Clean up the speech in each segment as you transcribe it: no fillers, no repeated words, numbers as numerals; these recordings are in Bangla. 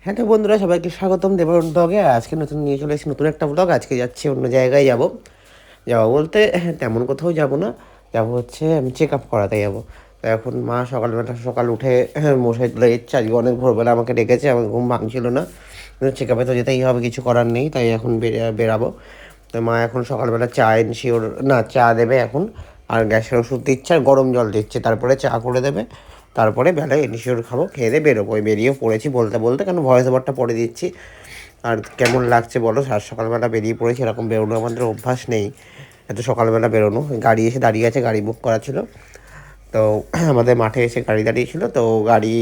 হ্যাঁ, তো বন্ধুরা সবাইকে স্বাগতম দেবরণ ব্লগে। আজকে নতুন নিয়ে চলে এসেছি নতুন একটা ব্লগ। আজকে যাচ্ছি অন্য জায়গায় যাবো বলতে তেমন কোথাও যাব না। যাবো হচ্ছে আমি চেক আপ করাতে যাবো। তো এখন মা সকাল উঠে মশাই তুলে দিচ্ছে। আজকে অনেক ভোরবেলা আমাকে ডেকেছে, আমার ঘুম ভাঙছিল না। চেক আপে তো যেতেই হবে, কিছু করার নেই, তাই এখন বেরাবো। তো মা এখন সকালবেলা চা এনশিওর না চা দেবে এখন, আর গ্যাসের ওষুধ দিচ্ছে আর গরম জল দিচ্ছে, তারপরে চা করে দেবে। তারপরে বেলায় এনশিওর খাবো, খেয়ে দিয়ে বেরোবো। বেরিয়ে পড়েছি বলতে বলতে, কেন ভয়েস ওভারটা পরে দিচ্ছি। আর কেমন লাগছে বলো, সকালবেলা বেরিয়ে পড়েছি, এরকম বেরোনো আমাদের অভ্যাস নেই, এত সকালবেলা বেরোনো। গাড়ি এসে দাঁড়িয়ে আছে, গাড়ি বুক করা ছিল। তো আমাদের মাঠে এসে গাড়ি দাঁড়িয়েছিল, তো গাড়ি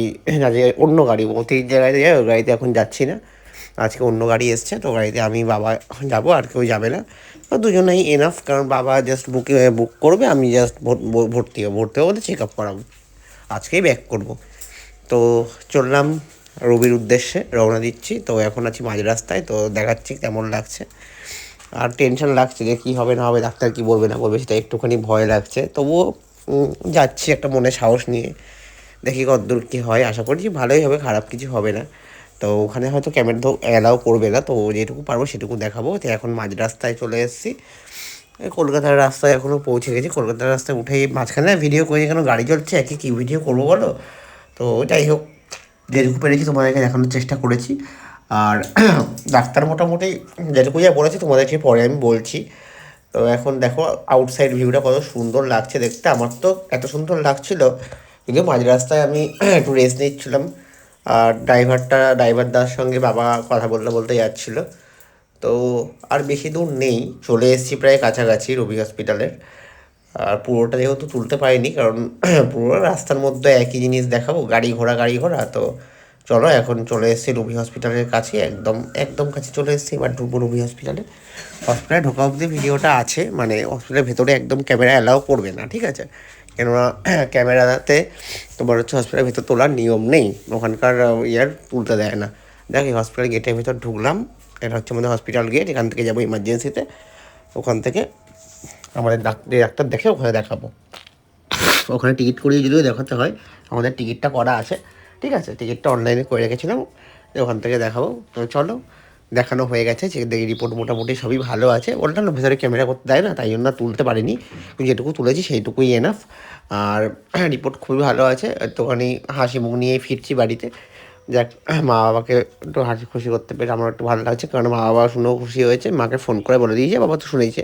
আজকে অন্য গাড়ি, অতি জায়গায় যায় ওই গাড়িতে এখন যাচ্ছি না। আজকে অন্য গাড়ি এসছে, তো গাড়িতে আমি বাবা যাবো, আর কেউ যাবে না। তো দুজনেই এনাফ, কারণ বাবা জাস্ট বুক করবে, আমি জাস্ট ভর্তি হবো, চেক আপ করাবো, আজকেই ব্যাক করবো। তো চললাম রবির উদ্দেশ্যে, রওনা দিচ্ছি। তো এখন আছি মাঝ রাস্তায়, তো দেখাচ্ছি কেমন লাগছে। আর টেনশন লাগছে যে কী হবে না হবে, ডাক্তার কী বলবে না বলবে, সেটা একটুখানি ভয় লাগছে। তবুও যাচ্ছি একটা মনে সাহস নিয়ে, দেখি কতদূর কী হয়। আশা করছি ভালোই হবে, খারাপ কিছু হবে না। তো ওখানে হয়তো ক্যামেরা তো অ্যালাউ করবে না, তো যেটুকু পারবো সেটুকু দেখাবো। তো এখন মাঝ রাস্তায় চলে এসেছি, কলকাতার রাস্তায় এখনও পৌঁছে গেছি। কলকাতার রাস্তায় উঠেই মাঝখানে ভিডিও করে, কেন গাড়ি চলছে, একে কী ভিডিও করবো বলো। তো যাই হোক, যেটুকু পেরেছি তোমাদেরকে দেখানোর চেষ্টা করেছি। আর ডাক্তার মোটামুটি যেটুকু যা বলেছে তোমাদেরকে পরে আমি বলছি। তো এখন দেখো আউটসাইড ভিউটা কত সুন্দর লাগছে দেখতে, আমার তো এত সুন্দর লাগছিল। কিন্তু মাঝ রাস্তায় আমি একটু রেস্ট নিচ্ছিলাম, আর ড্রাইভারদার সঙ্গে বাবা কথা বলতে বলতে যাচ্ছিলো। তো আর বেশি দূর নেই, চলে এসেছি প্রায় কাছাকাছি রবি হসপিটালের। আর পুরোটা যেহেতু তুলতে পারিনি, কারণ পুরো রাস্তার মধ্যে একই জিনিস দেখাবো, গাড়ি ঘোড়া। তো চলো, এখন চলে এসেছি রবি হসপিটালের কাছে, একদম একদম কাছে চলে এসেছি। এবার ঢুকবো রবি হসপিটালে ঢোকা অবধি ভিডিওটা আছে, মানে হসপিটালের ভেতরে একদম ক্যামেরা অ্যালাউ করবে না, ঠিক আছে। কেননা ক্যামেরাতে তোমার হচ্ছে হসপিটালের ভেতর তোলার নিয়ম নেই, ওখানকার তুলতে দেয় না। দেখ, এই হসপিটাল গেটের ভেতর ঢুকলাম, এটা হচ্ছে আমাদের হসপিটাল গেট। এখান থেকে যাবো ইমার্জেন্সিতে, ওখান থেকে আমাদের ডাক্তার দেখে ওখানে দেখাবো। ওখানে টিকিট করিয়ে যদিও দেখাতে হয়, আমাদের টিকিটটা করা আছে, ঠিক আছে। টিকিটটা অনলাইনে করে রেখেছিলাম, ওখান থেকে দেখাবো। তো চলো, দেখানো হয়ে গেছে, দেখি রিপোর্ট মোটামুটি সবই ভালো আছে। ওটা না ভেতরে ক্যামেরা করতে দেয় না, তাই জন্য তুলতে পারিনি, যেটুকু তুলেছি সেইটুকুই এনাফ। আর রিপোর্ট খুবই ভালো আছে, একটুখানি হাসি মুখ নিয়েই ফিরছি বাড়িতে। যাক, মা বাবাকে একটু হাসি খুশি করতে পেরে আমার একটু ভালো লাগছে, কারণ মা বাবা শুনেও খুশি হয়েছে। মাকে ফোন করে বলে দিয়েছে, বাবা তো শুনেছে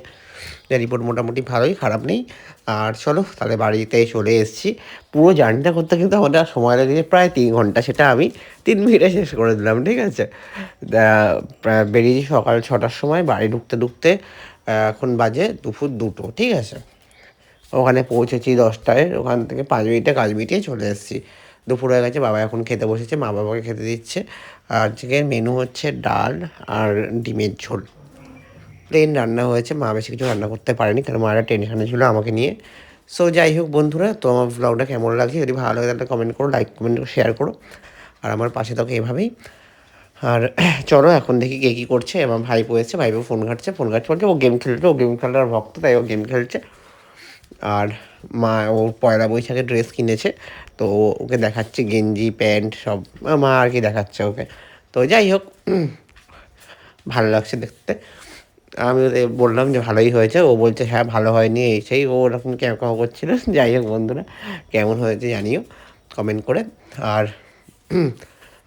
যে রিপোর্ট মোটামুটি ভালোই, খারাপ নেই। আর চলো তাহলে বাড়িতে চলে এসেছি। পুরো জার্নিটা করতে কিন্তু আমাদের সময় লেগেছে প্রায় 3 ঘন্টা, সেটা আমি 3 মিনিটে শেষ করে দিলাম, ঠিক আছে। বেরিয়েছি সকাল 6টার সময়, বাড়ি ঢুকতে ঢুকতে এখন বাজে দুপুর 2টো, ঠিক আছে। ওখানে পৌঁছেছি 10টায়, ওখান থেকে 5 মিনিটে কাজ মিটিয়ে চলে এসেছি। দুপুর হয়ে গেছে, বাবা এখন খেতে বসেছে, মা বাবাকে খেতে দিচ্ছে। আজকের মেনু হচ্ছে ডাল আর ডিমের ঝোল, প্লেন রান্না হয়েছে। মা বেশি কিছু রান্না করতে পারেনি, কারণ মায়েরা টেনশানে ছিল আমাকে নিয়ে। সো যাই হোক বন্ধুরা, তো আমার ব্লগটা কেমন লাগছে, যদি ভালো লাগে তাহলে কমেন্ট করো, লাইক কমেন্ট শেয়ার করো, আর আমার পাশে থাকো এভাবেই। আর চলো এখন দেখি কে কী করছে। আমার ভাইপো এসেছে, ভাইপো ফোন ঘাটছে বলছে ও গেম খেলছে, ও গেম খেলার ভক্ত, তাই ও গেম খেলছে। আর মা ও পয়লা বৈশাখের ড্রেস কিনেছে, তো ওকে দেখাচ্ছে গেঞ্জি প্যান্ট সব, মা আর কি দেখাচ্ছে ওকে। তো যাই হোক, ভালো লাগছে দেখতে। আমি ওদের বললাম যে ভালোই হয়েছে, ও বলছে হ্যাঁ ভালো হয়নি, এই সেই ও ওরকম কেমন করছিল। যাই হোক বন্ধুরা, কেমন হয়েছে জানিও কমেন্ট করে। আর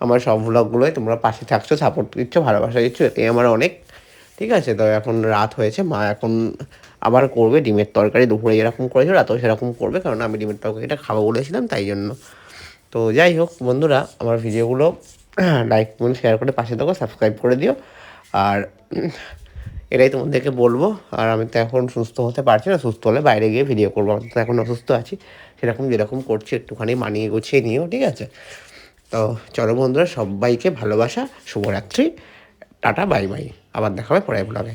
আমার সব ভ্লগগুলোই তোমরা পাশে থাকছো, সাপোর্ট দিচ্ছ, ভালোবাসা দিচ্ছ, এটাই আমার অনেক, ঠিক আছে। তো এখন রাত হয়েছে, মা এখন আবার করবে ডিমের তরকারি, দুপুরে যেরকম করেছিল রাতেও সেরকম করবে, কারণ আমি ডিমের তরকারিটা খাবো বলেছিলাম, তাই জন্য। তো যাই হোক বন্ধুরা, আমার ভিডিওগুলো লাইক কমেন্ট শেয়ার করে পাশে থাকো, সাবস্ক্রাইব করে দিও। আর এটাই তোমাদেরকে বলবো। আর আমি তো এখন সুস্থ হতে পারছি না, সুস্থ হলে বাইরে গিয়ে ভিডিও করবো। আমি তো এখন অসুস্থ আছি, সেরকম যেরকম করছি একটুখানি মানিয়ে গুছিয়ে নিও, ঠিক আছে। তো চলো বন্ধুরা, সবাইকে ভালোবাসা, শুভরাত্রি, টাটা, বাই বাই। আবার দেখা হবে পরের ব্লগে।